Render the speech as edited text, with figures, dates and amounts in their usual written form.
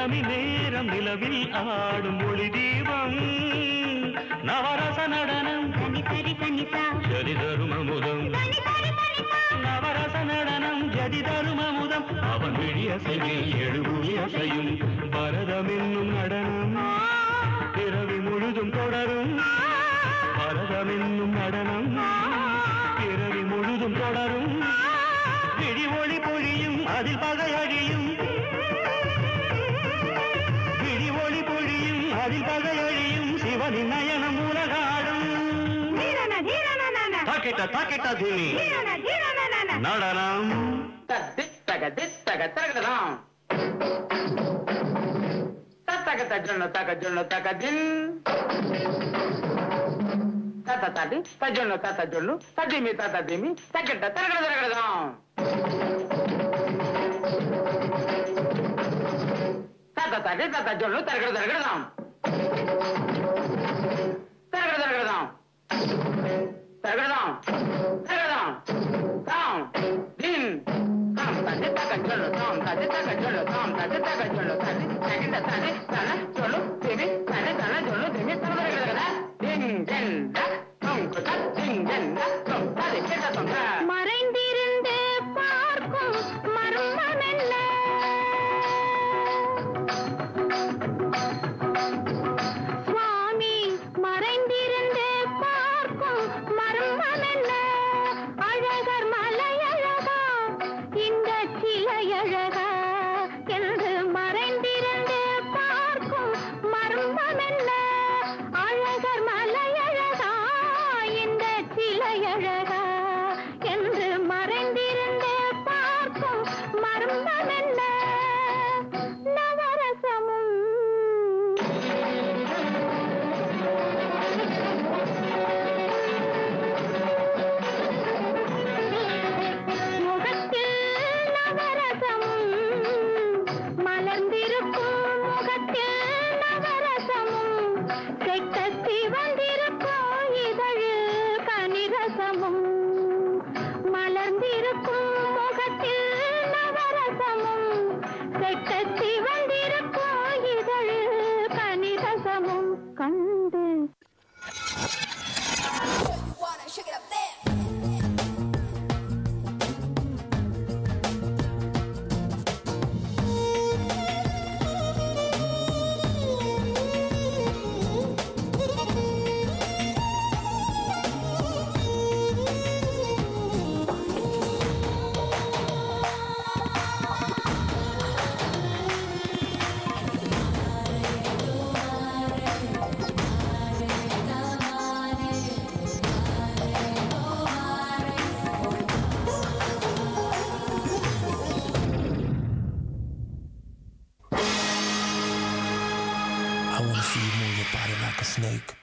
பௌர்ணமி நேரம் நிலவில் ஆடும் ஒளி தீபம் நவரச நடனம் ஜதி தரும் அமுதம் நவரச நடனம் ஜதி தரும் அமுதம் அவன் விழியசையில் எழுபுலி அசையும் பரதம் என்னும் நடனம் பிறவி முழுதும் தொடரும் பரதம் என்னும் நடனம் பிறவி முழுதும் தொடரும் விழி ஒளி பொழியும் அதில் பகை அழியும் விழி ஒளி பொழியும் அதில் பகை அழியும் சிவனின் நயனம் உலகாடும் தாக்கிட்ட தாக்கிட்ட தூணி நடனம் தித்தக தித்தக தரகலாம் தத்தக தஜொன்னு தக ஜொன்னு தக தின் தத்த தடி தஜொன்னு தத்த ஜொன்னு தடிமி தத்த திமி தக்கிட்ட தரகட தரகடலாம் தத்த தடி தத்த ஜொன்னு தரகட தரகடலாம் தரகட தரகடலாம் தரகடலாம் தரகடலாம் தாம் தின் தாம் தடி தக ஜொன்னு தாம் தடி தக ஜொன்னு தாம் தடி தக ஜொன்னு தடி தகிட்ட தடி தன ஜொன்னு திமி தன தன ஜொன்னு திமி தரகட தரகட தின் தின் மறைந்திருந்து பார்க்கும் மர்மம் என்ன சுவாமி மறைந்திருந்து பார்க்கும் மர்மம் என்ன அழகர் மலையழகா இந்த சிலையழகா என்று மறைந்திருந்து பார்க்கும் மர்மம் என்ன அழகர் மலையழகா இந்த சிலையழகா என்று மறைந்திருந்து பார்க்கும் மர்மம் என்ன நவரசமும் முகத்தில் நவரசமும் மலர்ந்திருக்கும் முகத்தில் நவரசமும் செக்கத்தி வந்திருக்கும் இதழில் கனிரசமும் மலர்ந்திருக்கும் முகத்தில் நவரசமும் செக்கத்தி வந்திருக்கும் இதழில் கனிரசமும் கண்டு I wanna see you move your body like a snake.